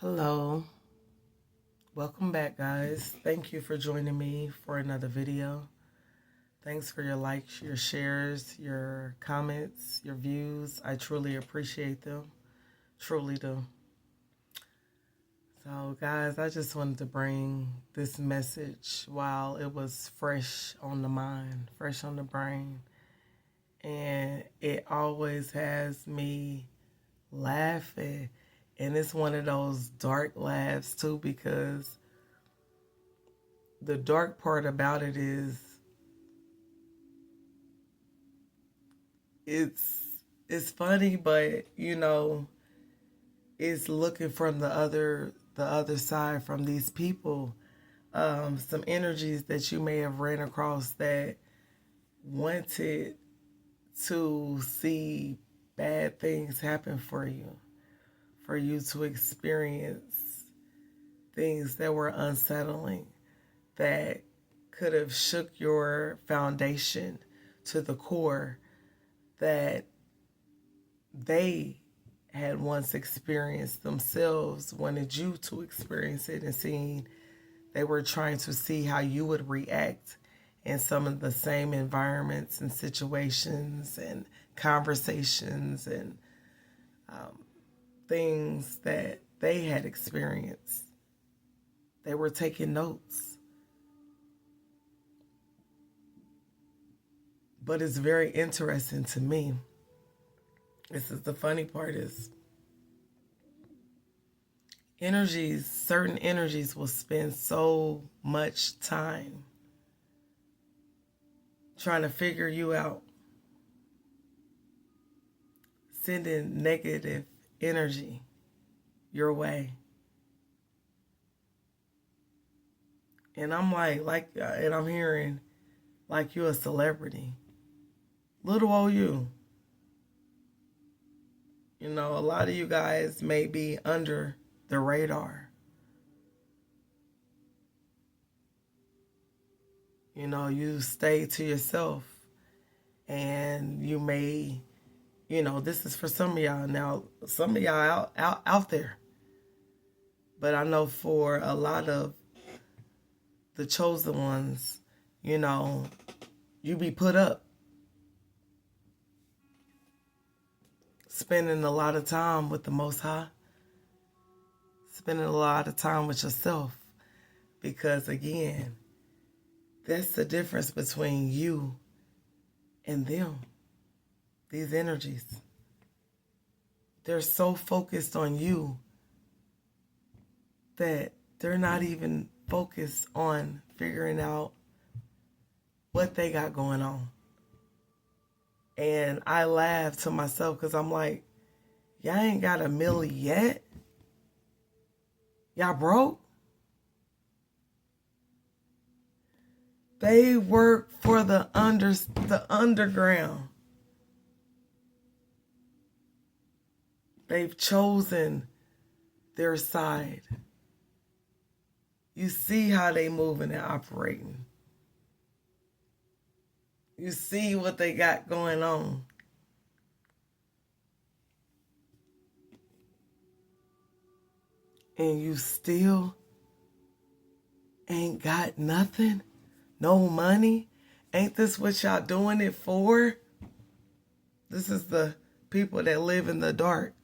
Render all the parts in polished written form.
Hello, welcome back, guys. Thank you for joining me for another video. Thanks for your likes, your shares, your comments, your views. I truly appreciate them. Truly do. So, guys, I just wanted to bring this message while it was fresh on the mind, fresh on the brain. And it always has me laughing. And it's one of those dark laughs, too, because the dark part about it is it's funny, but it's looking from the other side from these people. Some energies that you may have ran across that wanted to see bad things happen for you to experience things that were unsettling, that could have shook your foundation to the core, that they had once experienced themselves, wanted you to experience it, and seeing they were trying to see how you would react in some of the same environments and situations and conversations and things that they had experienced. They were taking notes. But it's very interesting to me. This is the funny part is certain energies will spend so much time trying to figure you out, sending negative energy your way. And I'm and I'm hearing like you're a celebrity. Little old you. A lot of you guys may be under the radar. You stay to yourself, and you may, this is for some of y'all now. Some of y'all out there. But I know for a lot of the chosen ones, you be put up. Spending a lot of time with the Most High. Spending a lot of time with yourself. Because again, that's the difference between you and them. These energies. They're so focused on you that they're not even focused on figuring out what they got going on. And I laugh to myself because I'm like, y'all ain't got a milli yet? Y'all broke? They work for the underground. They've chosen their side. You see how they moving and operating. You see what they got going on. And you still ain't got nothing? No money? Ain't this what y'all doing it for? This is the people that live in the dark.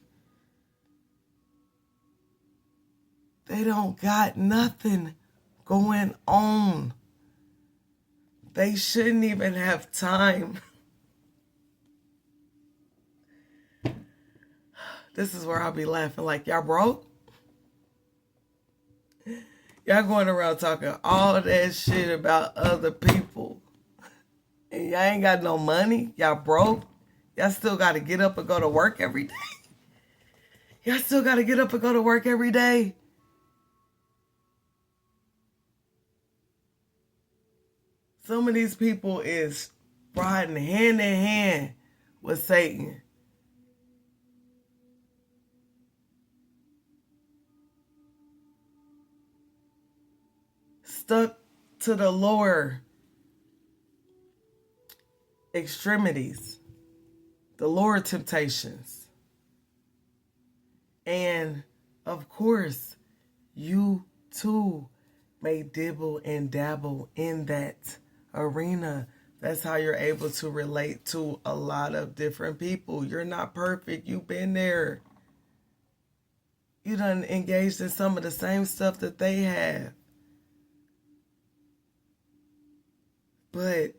They don't got nothing going on. They shouldn't even have time. This is where I'll be laughing like, y'all broke? Y'all going around talking all that shit about other people. And y'all ain't got no money? Y'all broke? Y'all still got to get up and go to work every day? Y'all still got to get up and go to work every day? Some of these people is riding hand in hand with Satan. Stuck to the lower extremities, the lower temptations. And of course, you too may dibble and dabble in that arena. That's how you're able to relate to a lot of different people. You're not perfect. You've been there. You done engaged in some of the same stuff that they have. But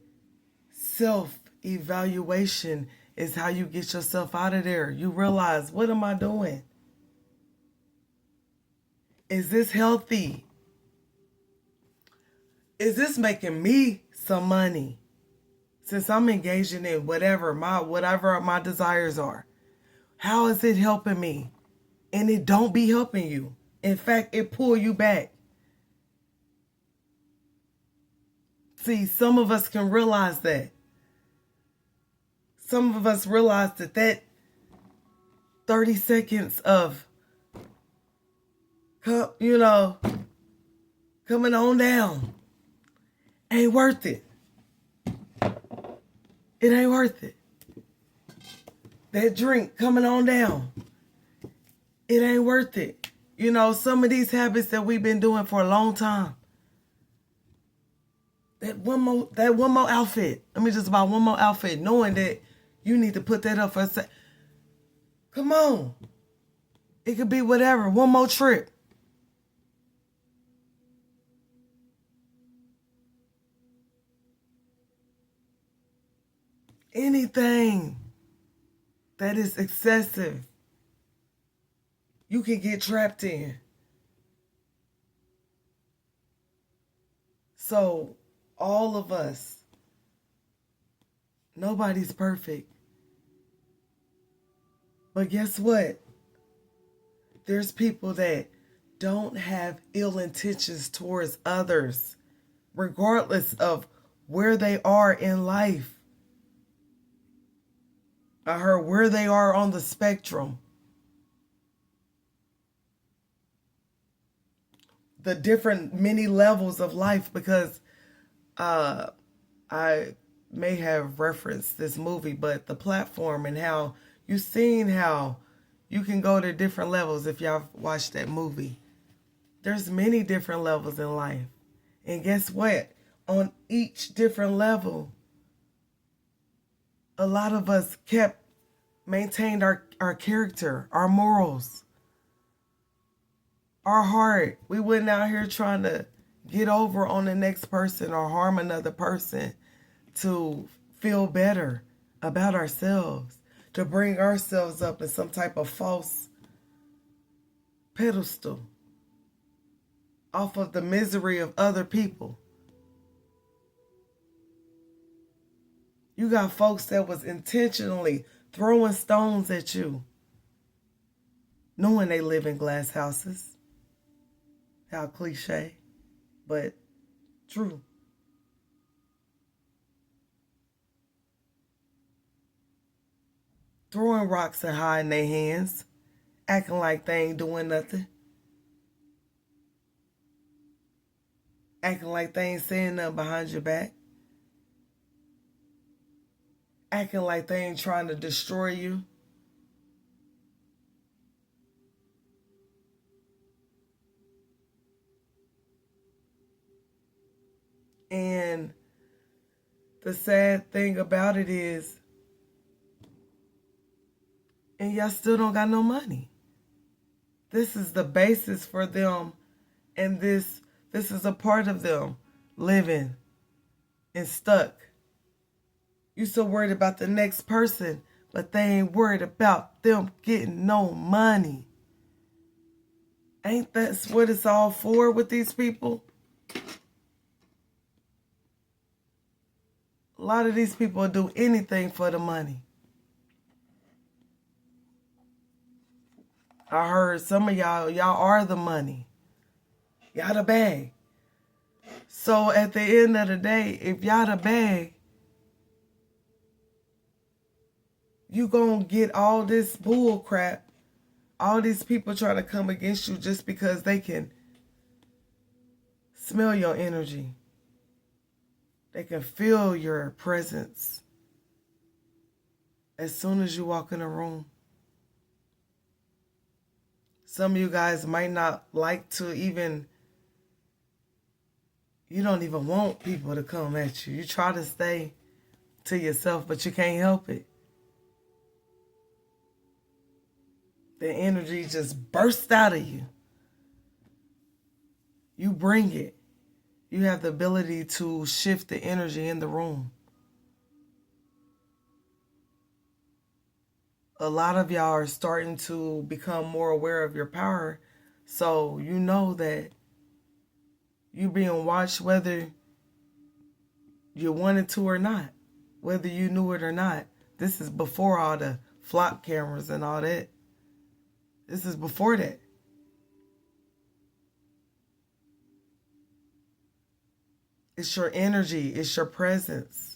self-evaluation is how you get yourself out of there. You realize, what am I doing? Is this healthy? Is this making me some money? Since I'm engaging in whatever my desires are, how is it helping me? And it don't be helping you. In fact, it pull you back. See, some of us can realize that. Some of us realize that 30 seconds of, coming on down ain't worth it. It ain't worth it. That drink coming on down, it ain't worth it. Some of these habits that we've been doing for a long time. That one more outfit. Let me just buy one more outfit, knowing that you need to put that up for a sec. Come on. It could be whatever. One more trip. Anything that is excessive, you can get trapped in. So, all of us, nobody's perfect. But guess what? There's people that don't have ill intentions towards others, regardless of where they are in life. I heard where they are on the spectrum. The different many levels of life, because I may have referenced this movie, but The Platform, and how you've seen how you can go to different levels if y'all watched that movie. There's many different levels in life. And guess what? On each different level, a lot of us maintained our character, our morals, our heart. We went out here trying to get over on the next person or harm another person to feel better about ourselves, to bring ourselves up in some type of false pedestal off of the misery of other people. You got folks that was intentionally throwing stones at you, knowing they live in glass houses. How cliche, but true. Throwing rocks and hiding their hands, acting like they ain't doing nothing. Acting like they ain't saying nothing behind your back. Acting like they ain't trying to destroy you. And the sad thing about it is, and y'all still don't got no money. This is the basis for them, and this is a part of them living and stuck. You so worried about the next person, but they ain't worried about them getting no money. Ain't that what it's all for with these people? A lot of these people do anything for the money. I heard some of y'all are the money. Y'all the bag. So at the end of the day, if y'all the bag, you gonna get all this bull crap, all these people trying to come against you just because they can smell your energy. They can feel your presence as soon as you walk in a room. Some of you guys might not like to even, you don't even want people to come at you. You try to stay to yourself, but you can't help it. The energy just bursts out of you. You bring it. You have the ability to shift the energy in the room. A lot of y'all are starting to become more aware of your power. So you know that you're being watched whether you wanted to or not. Whether you knew it or not. This is before all the flock cameras and all that. This is before that. It's your energy. It's your presence.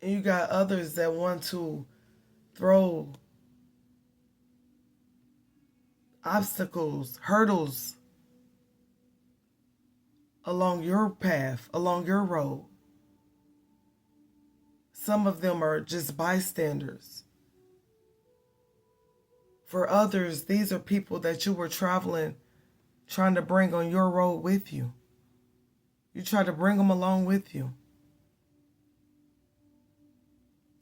And you got others that want to throw obstacles, hurdles along your path, along your road. Some of them are just bystanders. For others, these are people that you were traveling, trying to bring on your road with you. You try to bring them along with you.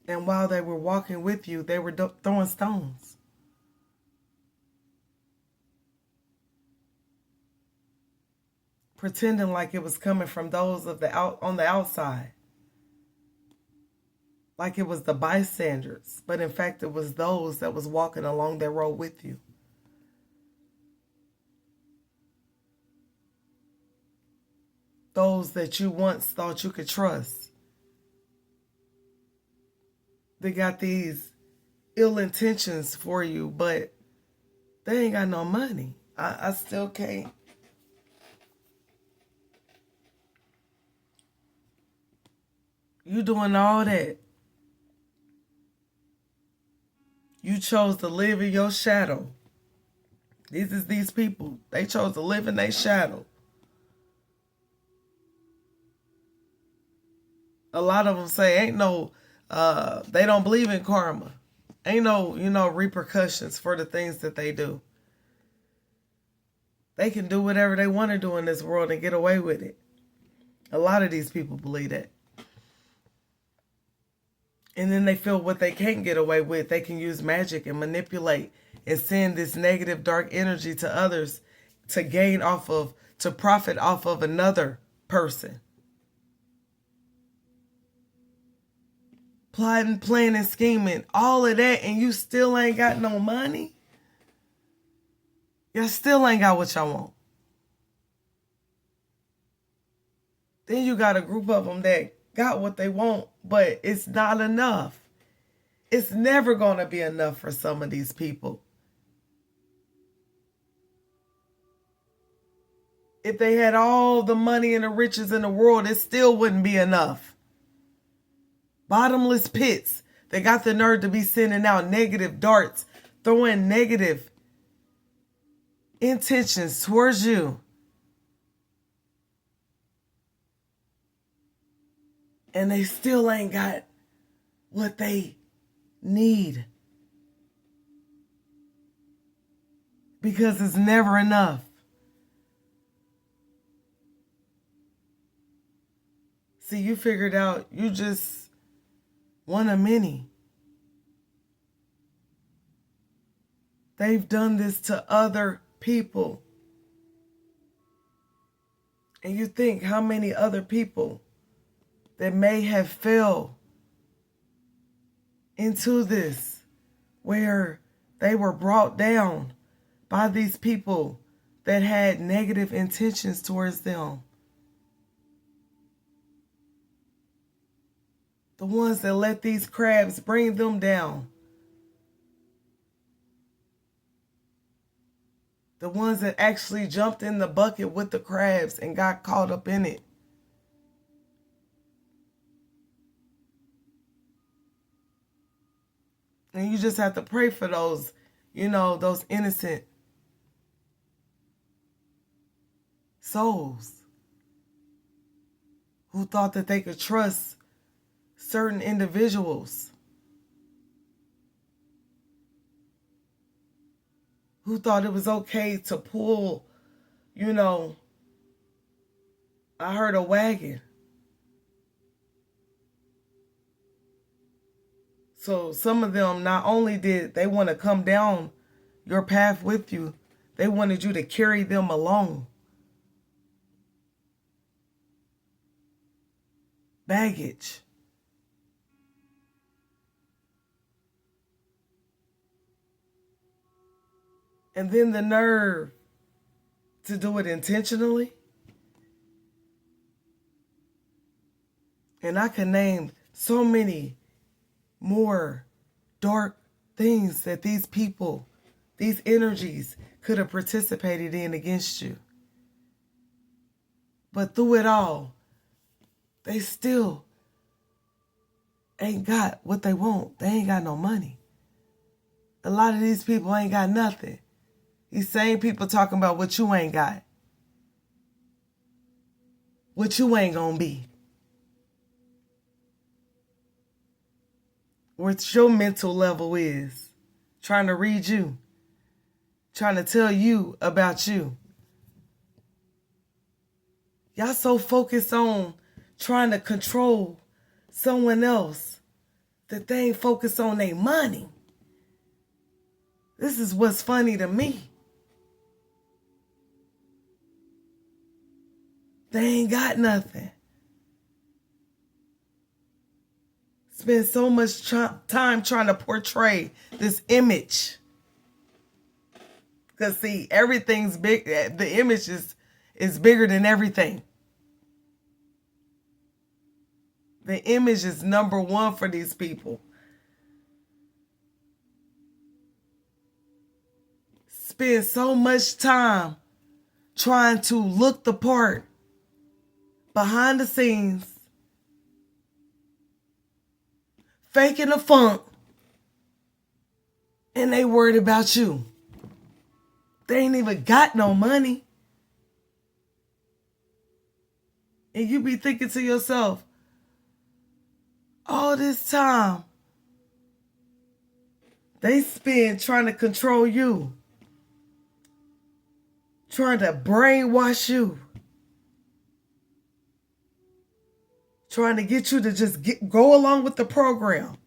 And while they were walking with you, they were throwing stones. Pretending like it was coming from those on the outside. Like it was the bystanders. But in fact, it was those that was walking along their road with you. Those that you once thought you could trust. They got these ill intentions for you, but they ain't got no money. I still can't. You doing all that. You chose to live in your shadow. These people. They chose to live in their shadow. A lot of them say ain't no, they don't believe in karma. Ain't no, repercussions for the things that they do. They can do whatever they want to do in this world and get away with it. A lot of these people believe that. And then they feel what they can't get away with, they can use magic and manipulate and send this negative, dark energy to others to profit off of another person. Plotting, planning, scheming, all of that, and you still ain't got no money? You still ain't got what y'all want. Then you got a group of them that got what they want, but it's not enough. It's never going to be enough for some of these people. If they had all the money and the riches in the world, it still wouldn't be enough. Bottomless pits. They got the nerve to be sending out negative darts, throwing negative intentions towards you. And they still ain't got what they need. Because it's never enough. See, you figured out you just one of many. They've done this to other people. And you think how many other people that may have fell into this, where they were brought down by these people that had negative intentions towards them. The ones that let these crabs bring them down. The ones that actually jumped in the bucket with the crabs and got caught up in it. And you just have to pray for those, those innocent souls who thought that they could trust certain individuals. who thought it was okay to pull, you know, I heard a wagon. So some of them, not only did they want to come down your path with you, they wanted you to carry them along. Baggage. And then the nerve to do it intentionally. And I can name so many more dark things that these people, these energies could have participated in against you. But through it all, they still ain't got what they want. They ain't got no money. A lot of these people ain't got nothing. These same people talking about what you ain't got. What you ain't gonna be. What your mental level is. Trying to read you. Trying to tell you about you. Y'all so focused on trying to control someone else that they ain't focused on their money. This is what's funny to me. They ain't got nothing. Spend so much time trying to portray this image. Because see, everything's big. The image is bigger than everything. The image is number one for these people. Spend so much time trying to look the part behind the scenes, faking the funk, and they worried about you. They ain't even got no money. And you be thinking to yourself, all this time they spend trying to control you, trying to brainwash you, trying to get you to just go along with the program.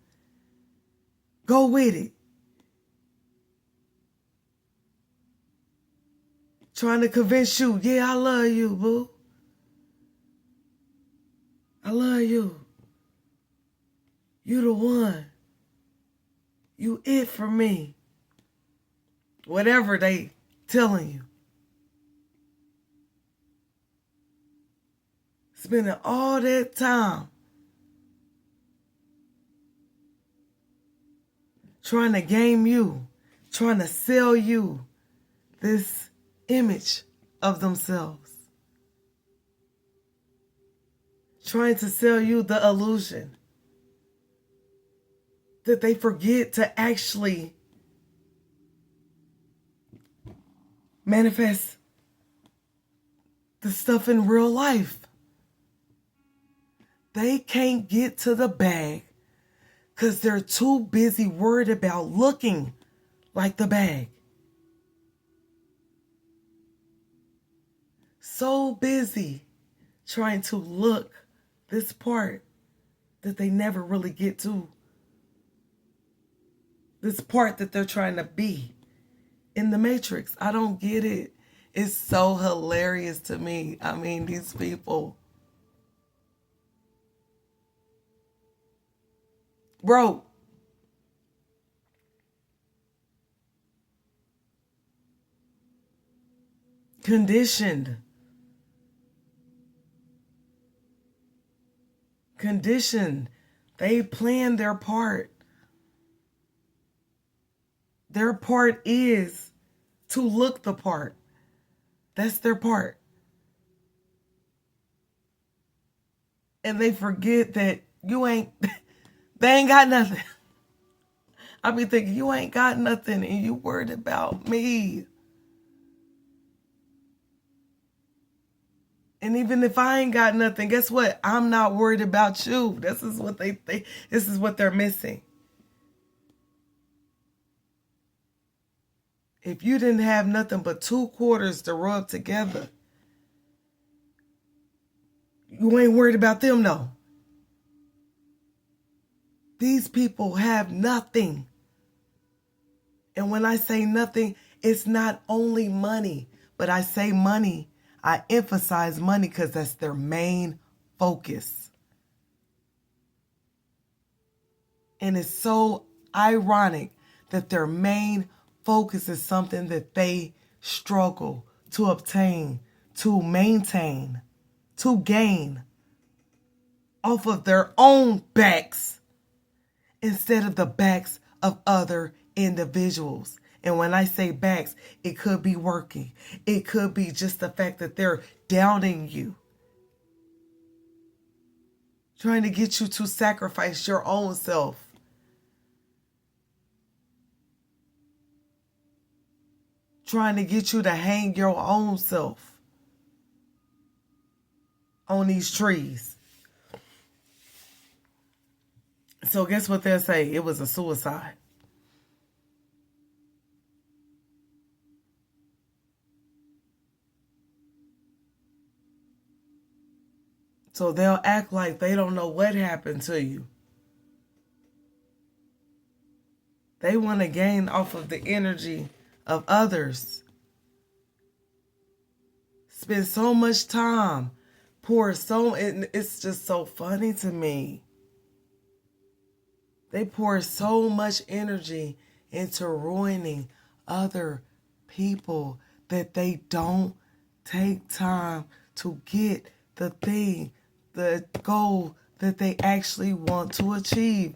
Go with it. Trying to convince you, yeah, I love you, boo. I love you. You the one. You it for me. Whatever they telling you. Spending all that time trying to game you, trying to sell you this image of themselves. Trying to sell you the illusion that they forget to actually manifest the stuff in real life. They can't get to the bag because they're too busy worried about looking like the bag. So busy trying to look this part that they never really get to. This part that they're trying to be in the Matrix. I don't get it. It's so hilarious to me. I mean, these people. Bro. Conditioned. They plan their part. Their part is to look the part. That's their part. And they forget that they ain't got nothing. I be thinking, you ain't got nothing and you worried about me. And even if I ain't got nothing, guess what? I'm not worried about you. This is what they think. This is what they're missing. If you didn't have nothing but 2 quarters to rub together, you ain't worried about them, no. These people have nothing. And when I say nothing, it's not only money, but I say money. I emphasize money because that's their main focus. And it's so ironic that their main focus is something that they struggle to obtain, to maintain, to gain off of their own backs instead of the backs of other individuals. And when I say backs, it could be working. It could be just the fact that they're downing you, trying to get you to sacrifice your own self. Trying to get you to hang your own self on these trees. So guess what they'll say? It was a suicide. So they'll act like they don't know what happened to you. They want to gain off of the energy of others. Spend so much time, it's just so funny to me. They pour so much energy into ruining other people that they don't take time to get the thing, the goal that they actually want to achieve.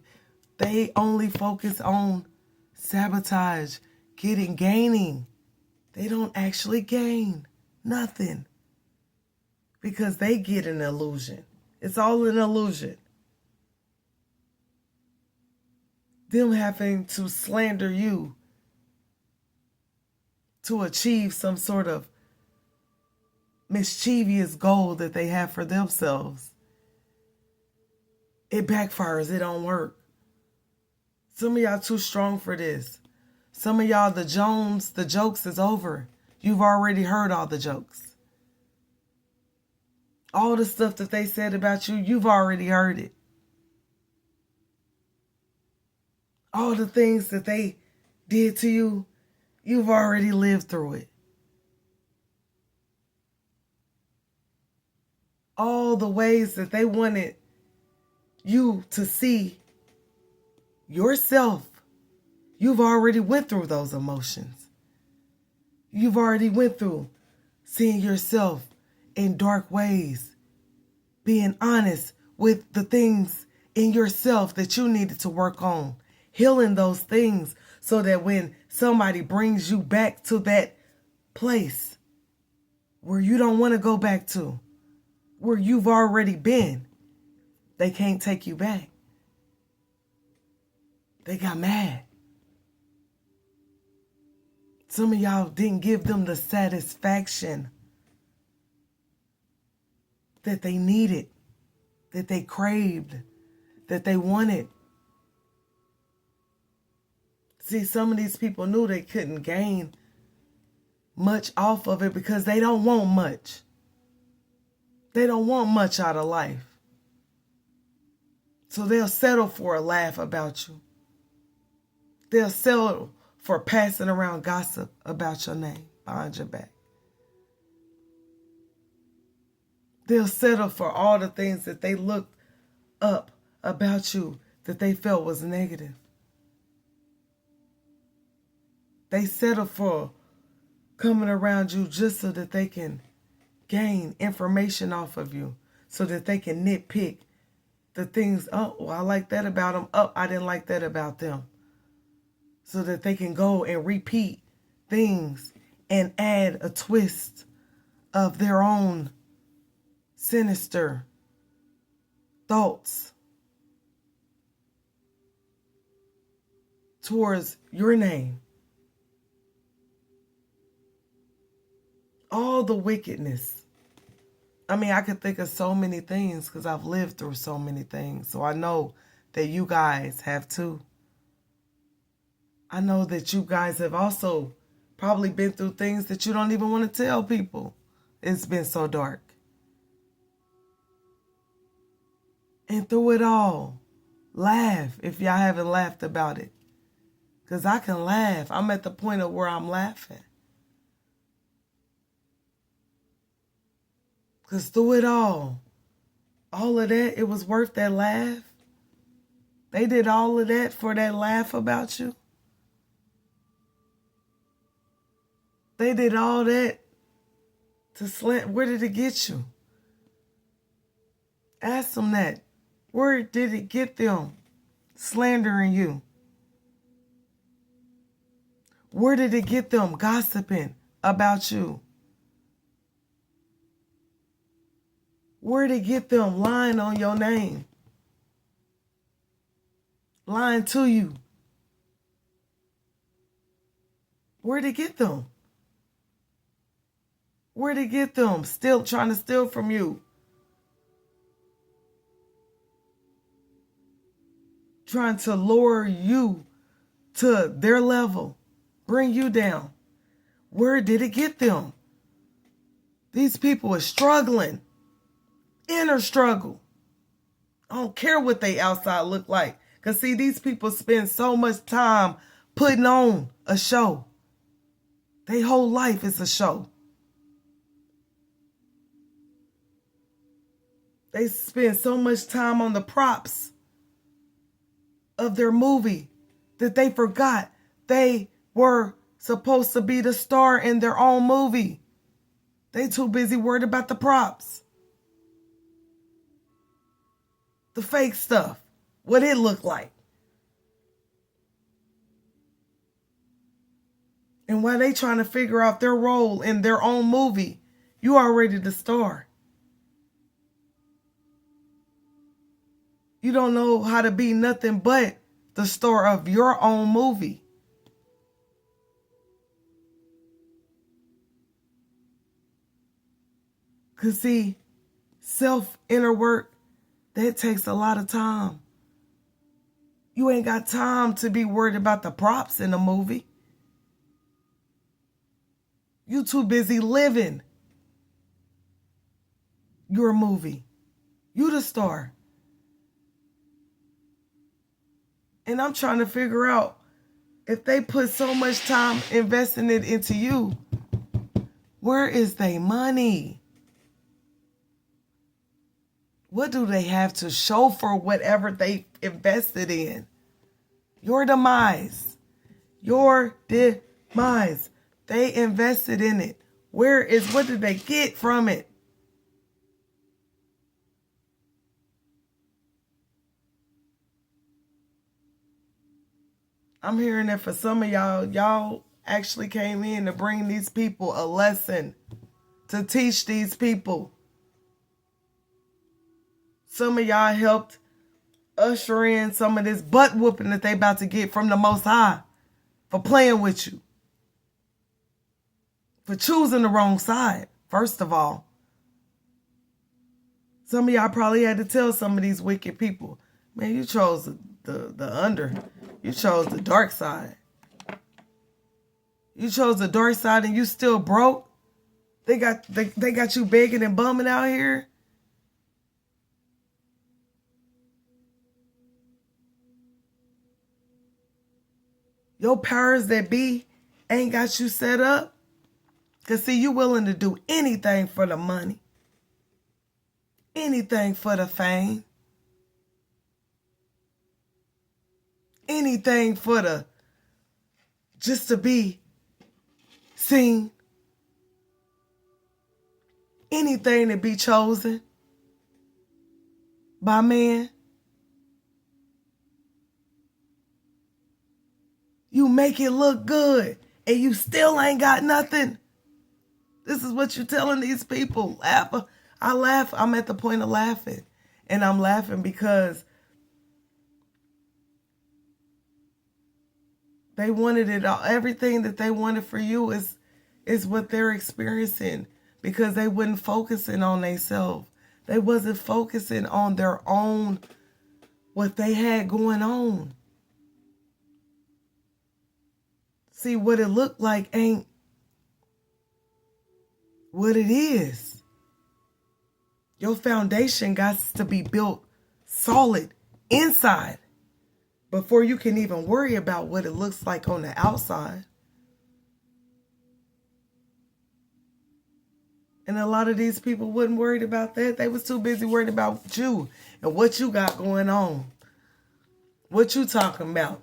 They only focus on sabotage, gaining. They don't actually gain nothing because they get an illusion. It's all an illusion. Them having to slander you to achieve some sort of mischievous goal that they have for themselves. It backfires. It don't work. Some of y'all too strong for this. Some of y'all, the jokes is over. You've already heard all the jokes. All the stuff that they said about you, you've already heard it. All the things that they did to you, you've already lived through it. All the ways that they wanted you to see yourself, you've already went through those emotions. You've already went through seeing yourself in dark ways, being honest with the things in yourself that you needed to work on, healing those things so that when somebody brings you back to that place where you don't want to go back to, where you've already been, they can't take you back. They got mad. Some of y'all didn't give them the satisfaction that they needed, that they craved, that they wanted. See, some of these people knew they couldn't gain much off of it because they don't want much. They don't want much out of life. So they'll settle for a laugh about you. They'll settle for passing around gossip about your name behind your back. They'll settle for all the things that they looked up about you that they felt was negative. They settle for coming around you just so that they can gain information off of you, so that they can nitpick the things. Oh, well, I like that about them. Oh, I didn't like that about them. So that they can go and repeat things and add a twist of their own sinister thoughts towards your name. All the wickedness. I mean, I could think of so many things because I've lived through so many things. So I know that you guys have too. I know that you guys have also probably been through things that you don't even want to tell people. It's been so dark. And through it all, laugh if y'all haven't laughed about it. Because I can laugh. I'm at the point of where I'm laughing. Because through it all of that, it was worth that laugh. They did all of that for that laugh about you. They did all that to slant. Where did it get you? Ask them that. Where did it get them slandering you? Where did it get them gossiping about you? Where did it get them lying on your name? Lying to you? Where did it get them? Where did it get them? Still trying to steal from you. Trying to lower you to their level. Bring you down. Where did it get them? These people are struggling. Inner struggle. I don't care what they outside look like. Because see, these people spend so much time putting on a show. Their whole life is a show. They spend so much time on the props of their movie that they forgot they were supposed to be the star in their own movie. They too busy worried about the props. The fake stuff. What it looked like. And while they trying to figure out their role in their own movie, you already the star. You don't know how to be nothing but the star of your own movie. Because see, self-inner work, that takes a lot of time. You ain't got time to be worried about the props in the movie. You too busy living your movie. You the star. And I'm trying to figure out if they put so much time investing it into you, where is their money? What do they have to show for whatever they invested in? Your demise. Your demise. They invested in it. What did they get from it? I'm hearing that for some of y'all actually came in to bring these people a lesson, to teach these people. Some of y'all helped usher in some of this butt whooping that they about to get from the Most High for playing with you. For choosing the wrong side, first of all. Some of y'all probably had to tell some of these wicked people, man, you chose you chose the dark side. You chose the dark side and you still broke. They got you begging and bumming out here. Your powers that be ain't got you set up. Because see, you willing to do anything for the money. Anything for the fame. Anything for the, just to be seen. Anything to be chosen by man. You make it look good and you still ain't got nothing. This is what you're telling these people. I laugh. I'm at the point of laughing. And I'm laughing because they wanted it all. Everything that they wanted for you is what they're experiencing because they wasn't focusing on themselves. They wasn't focusing on their own, what they had going on. See, what it looked like ain't what it is. Your foundation got to be built solid inside before you can even worry about what it looks like on the outside. And a lot of these people wasn't worried about that. They was too busy worried about you and what you got going on. What you talking about.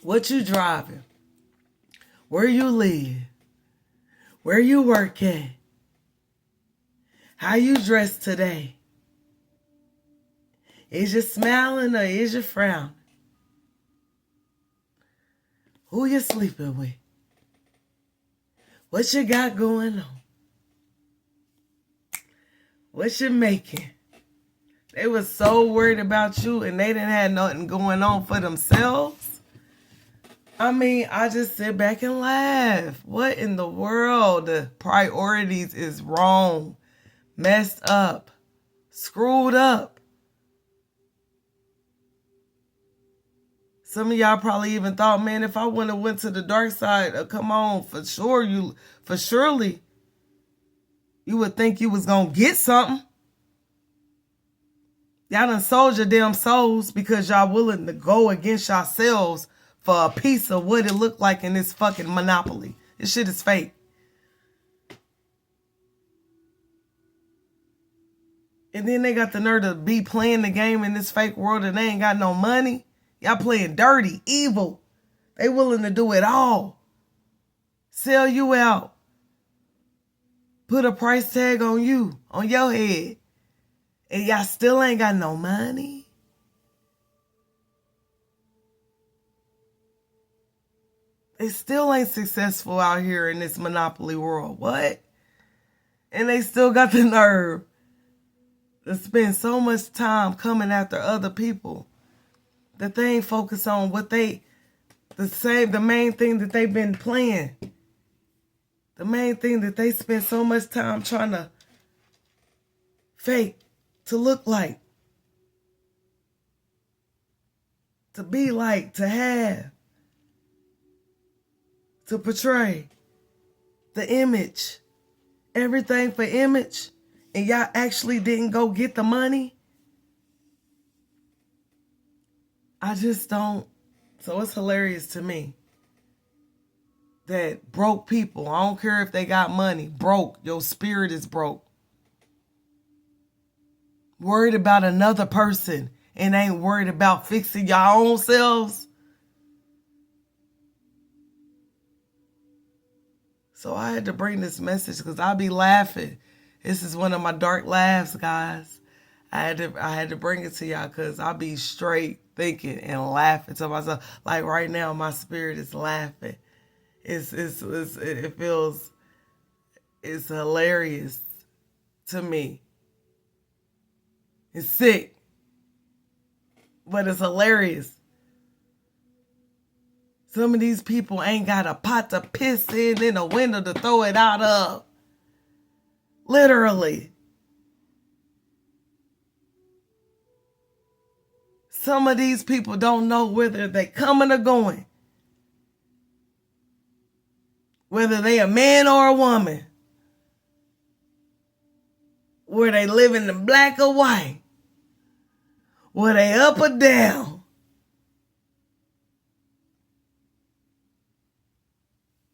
What you driving. Where you live. Where you work at. How you dress today. Is you smiling or is you frowning? Who you sleeping with? What you got going on? What you making? They was so worried about you and they didn't have nothing going on for themselves. I mean, I just sit back and laugh. What in the world? The priorities is wrong, messed up, screwed up. Some of y'all probably even thought, man, if I wouldn't have went to the dark side, come on, surely you would think you was going to get something. Y'all done sold your damn souls because y'all willing to go against yourselves for a piece of what it looked like in this fucking monopoly. This shit is fake. And then they got the nerve to be playing the game in this fake world and they ain't got no money. Y'all playing dirty, evil. They willing to do it all. Sell you out. Put a price tag on you, on your head. And y'all still ain't got no money. They still ain't successful out here in this monopoly world. What? And they still got the nerve to spend so much time coming after other people that they ain't focused on what the main thing that they've been playing. The main thing that they spend so much time trying to fake, to look like, to be like, to have, to portray, the image, everything for image, and y'all actually didn't go get the money. I just don't. So it's hilarious to me that broke people, I don't care if they got money, broke, your spirit is broke. Worried about another person and ain't worried about fixing your own selves. So I had to bring this message because I be laughing. This is one of my dark laughs, guys. I had to bring it to y'all because I be straight thinking and laughing to myself. Like right now, my spirit is laughing. It's hilarious to me. It's sick, but it's hilarious. Some of these people ain't got a pot to piss in a window to throw it out of. Literally. Some of these people don't know whether they coming or going. Whether they a man or a woman. Where they live in the black or white. Where they up or down.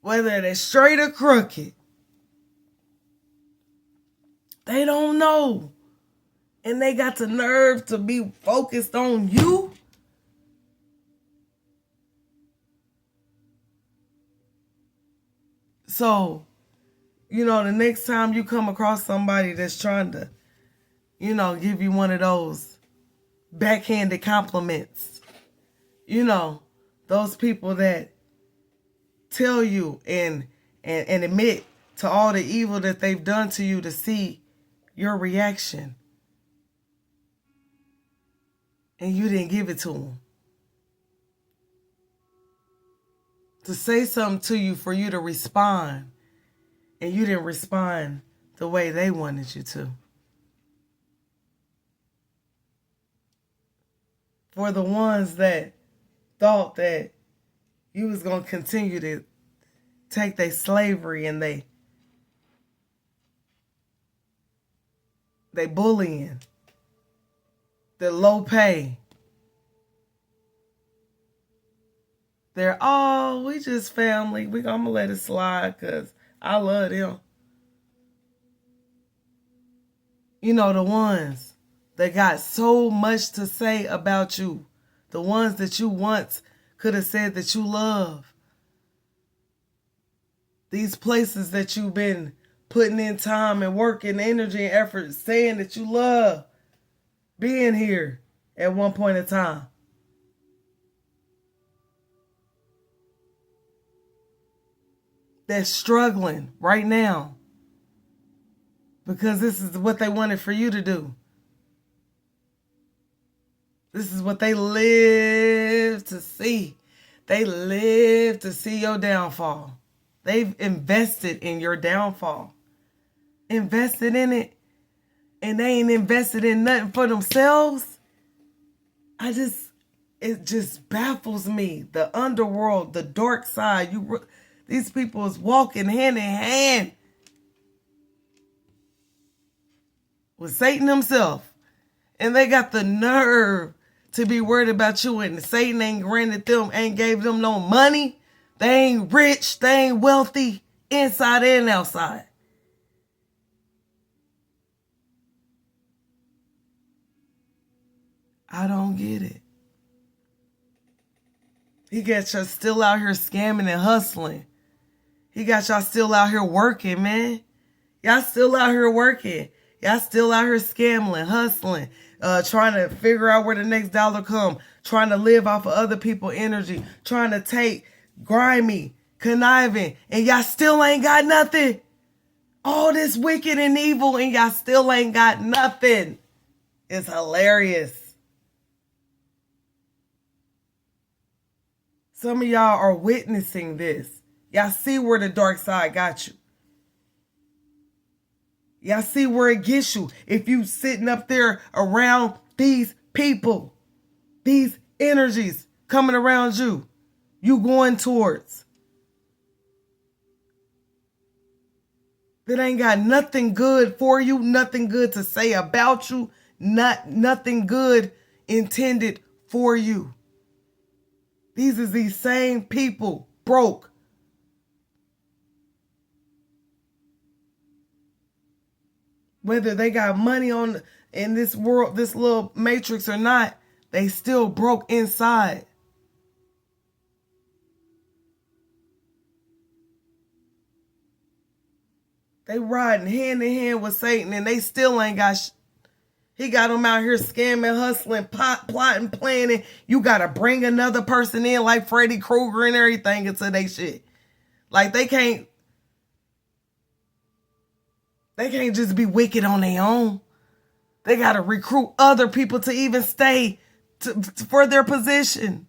Whether they're straight or crooked. They don't know. And they got the nerve to be focused on you. So, the next time you come across somebody that's trying to, give you one of those backhanded compliments, those people that tell you and admit to all the evil that they've done to you to see your reaction. And you didn't give it to them. To say something to you for you to respond. And you didn't respond the way they wanted you to. For the ones that thought that you was going to continue to take their slavery and they They bullying. They're low pay. They're, oh, we just family. I'm going to let it slide because I love them. You know, the ones that got so much to say about you. The ones that you once could have said that you love. These places that you've been putting in time and work and energy and effort saying that you love being here at one point in time. They're struggling right now because this is what they wanted for you to do. This is what they live to see. They live to see your downfall. They've invested in your downfall. Invested in it. And they ain't invested in nothing for themselves. It just baffles me. The underworld, the dark side. These people is walking hand in hand with Satan himself. And they got the nerve to be worried about you, and Satan ain't gave them no money. They ain't rich. They ain't wealthy inside and outside. I don't get it. He got y'all still out here scamming and hustling. He got y'all still out here working, man. Y'all still out here working. Y'all still out here scamming, hustling, trying to figure out where the next dollar come, trying to live off of other people's energy, trying to take grimy, conniving, and y'all still ain't got nothing. All this wicked and evil, and y'all still ain't got nothing. It's hilarious. Some of y'all are witnessing this. Y'all see where the dark side got you. Y'all see where it gets you. If you sitting up there around these people, these energies coming around you, you going towards. That ain't got nothing good for you, nothing good to say about you, nothing good intended for you. These are these same people, broke. Whether they got money in this world, this little matrix or not, they still broke inside. They riding hand in hand with Satan, and they still ain't got. He got them out here scamming, hustling, plotting, planning. You gotta bring another person in like Freddy Krueger and everything into they shit. Like they can't just be wicked on their own. They got to recruit other people to even stay for their position.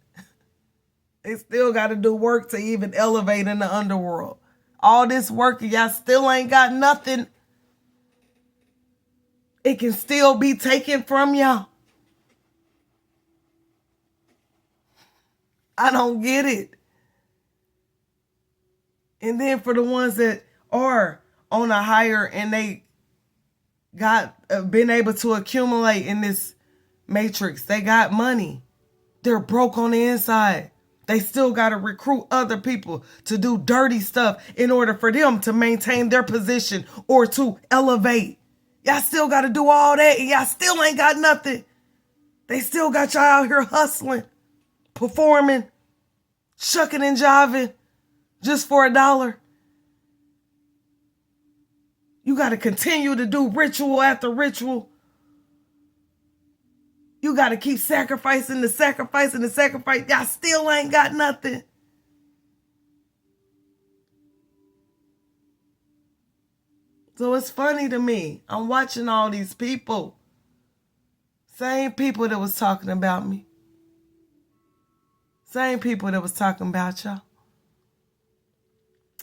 They still got to do work to even elevate in the underworld. All this work, y'all still ain't got nothing. It can still be taken from y'all. I don't get it. And then for the ones that are on a higher and they got been able to accumulate in this matrix, they got money, they're broke on the inside. They still got to recruit other people to do dirty stuff in order for them to maintain their position or to elevate. Y'all still got to do all that and y'all still ain't got nothing. They still got y'all out here hustling, performing, shucking and jiving just for $1. You got to continue to do ritual after ritual. You got to keep sacrificing the sacrifice and the sacrifice. Y'all still ain't got nothing. So it's funny to me. I'm watching all these people. Same people that was talking about me. Same people that was talking about y'all.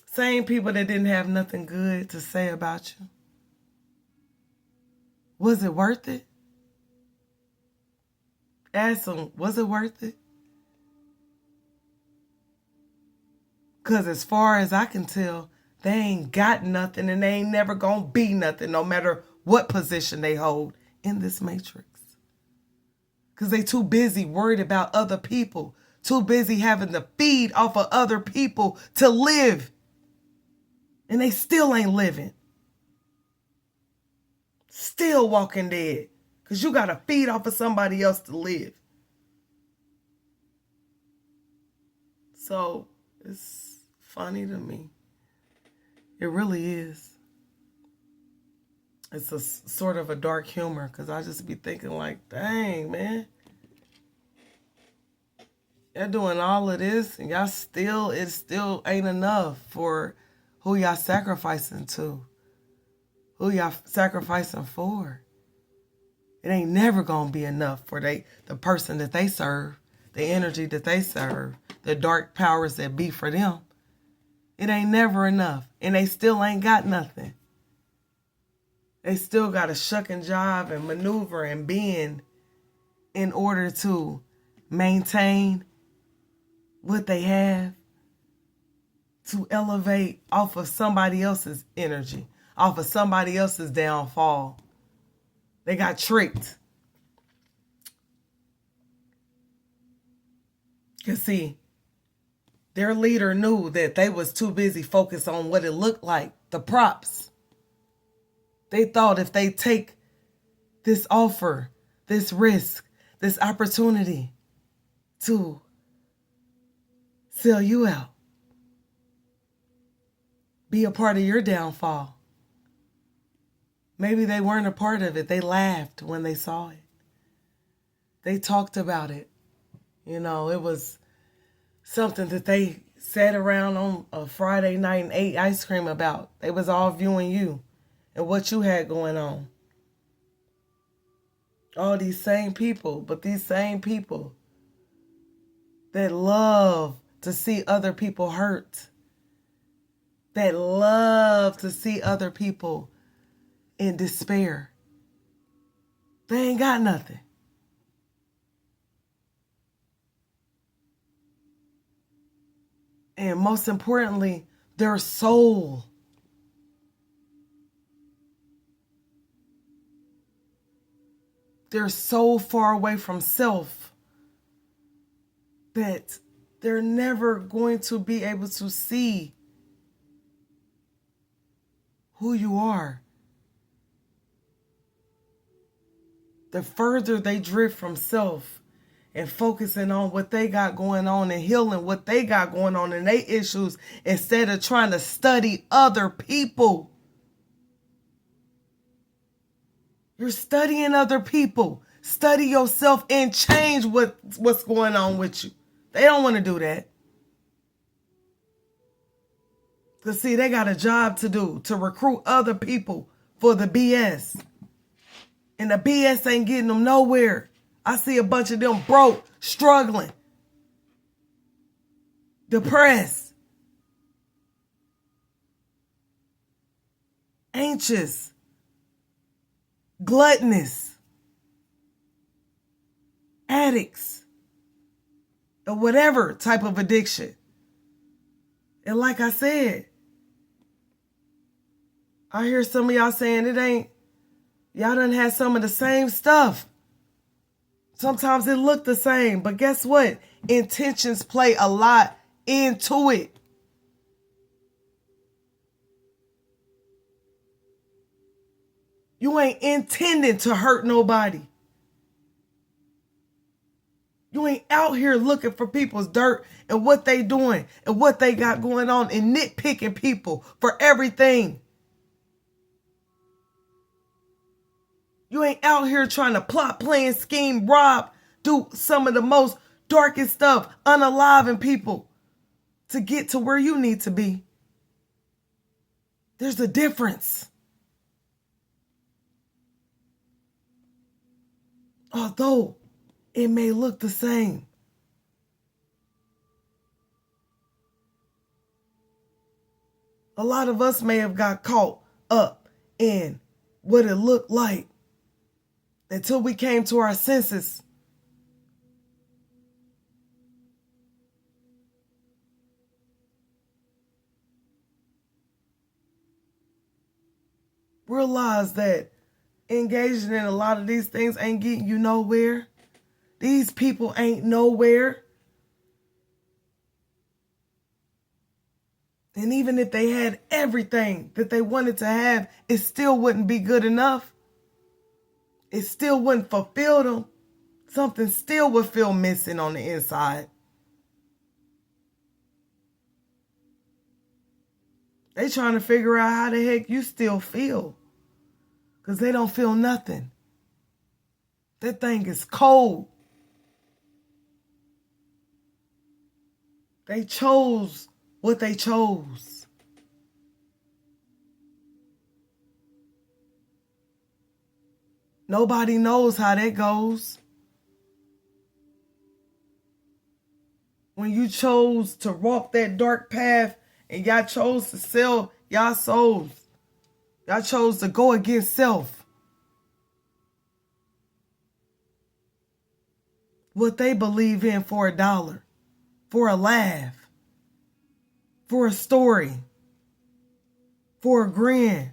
Same people that didn't have nothing good to say about you. Was it worth it? Ask them, was it worth it? Because as far as I can tell, they ain't got nothing and they ain't never gonna be nothing, no matter what position they hold in this matrix. Because they too busy worried about other people, too busy having to feed off of other people to live. And they still ain't living. Still walking dead. Because you got to feed off of somebody else to live. So it's funny to me. It really is. It's a sort of a dark humor because I just be thinking like, dang, man. Y'all doing all of this and it still ain't enough for who y'all sacrificing to. Who y'all sacrificing for. It ain't never going to be enough for the person that they serve, the energy that they serve, the dark powers that be for them. It ain't never enough. And they still ain't got nothing. They still got to shuck and jive and maneuver and bend in order to maintain what they have, to elevate off of somebody else's energy, off of somebody else's downfall. They got tricked. Because see, their leader knew that they was too busy focused on what it looked like, the props. They thought if they take this offer, this risk, this opportunity to sell you out, be a part of your downfall. Maybe they weren't a part of it. They laughed when they saw it. They talked about it. You know, it was something that they sat around on a Friday night and ate ice cream about. They was all viewing you and what you had going on. All these same people, but these same people that love to see other people hurt, that love to see other people in despair. They ain't got nothing. And most importantly, their soul. They're so far away from self that they're never going to be able to see who you are. The further they drift from self and focusing on what they got going on and healing what they got going on and their issues instead of trying to study other people. You're studying other people. Study yourself and change what's going on with you. They don't want to do that. Because see, they got a job to do, to recruit other people for the BS. And the BS ain't getting them nowhere. I see a bunch of them broke, struggling, depressed, anxious, gluttonous, addicts, or whatever type of addiction. And like I said, I hear some of y'all saying it ain't, y'all done had some of the same stuff. Sometimes it look the same, but guess what? Intentions play a lot into it. You ain't intending to hurt nobody. You ain't out here looking for people's dirt and what they doing and what they got going on and nitpicking people for everything. You ain't out here trying to plot, plan, scheme, rob, do some of the most darkest stuff, unaliving people to get to where you need to be. There's a difference. Although it may look the same. A lot of us may have got caught up in what it looked like until we came to our senses. Realize that engaging in a lot of these things ain't getting you nowhere. These people ain't nowhere. And even if they had everything that they wanted to have, it still wouldn't be good enough. It still wouldn't fulfill them. Something still would feel missing on the inside. They trying to figure out how the heck you still feel. Because they don't feel nothing. That thing is cold. They chose what they chose. Nobody knows how that goes. When you chose to walk that dark path and y'all chose to sell y'all souls. Y'all chose to go against self. What they believe in for $1, for a laugh, for a story, for a grin,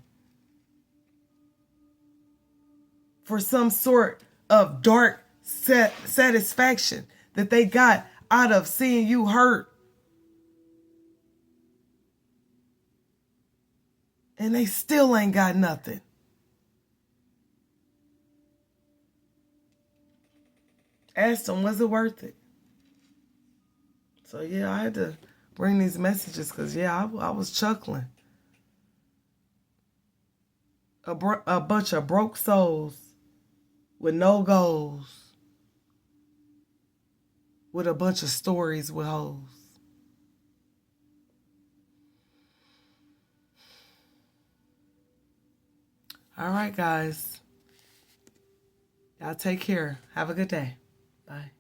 for some sort of dark satisfaction that they got out of seeing you hurt. And they still ain't got nothing. Asked them, was it worth it? So yeah, I had to bring these messages because yeah, I was chuckling. A bunch of broke souls with no goals, with a bunch of stories with hoes. All right, guys. Y'all take care. Have a good day. Bye.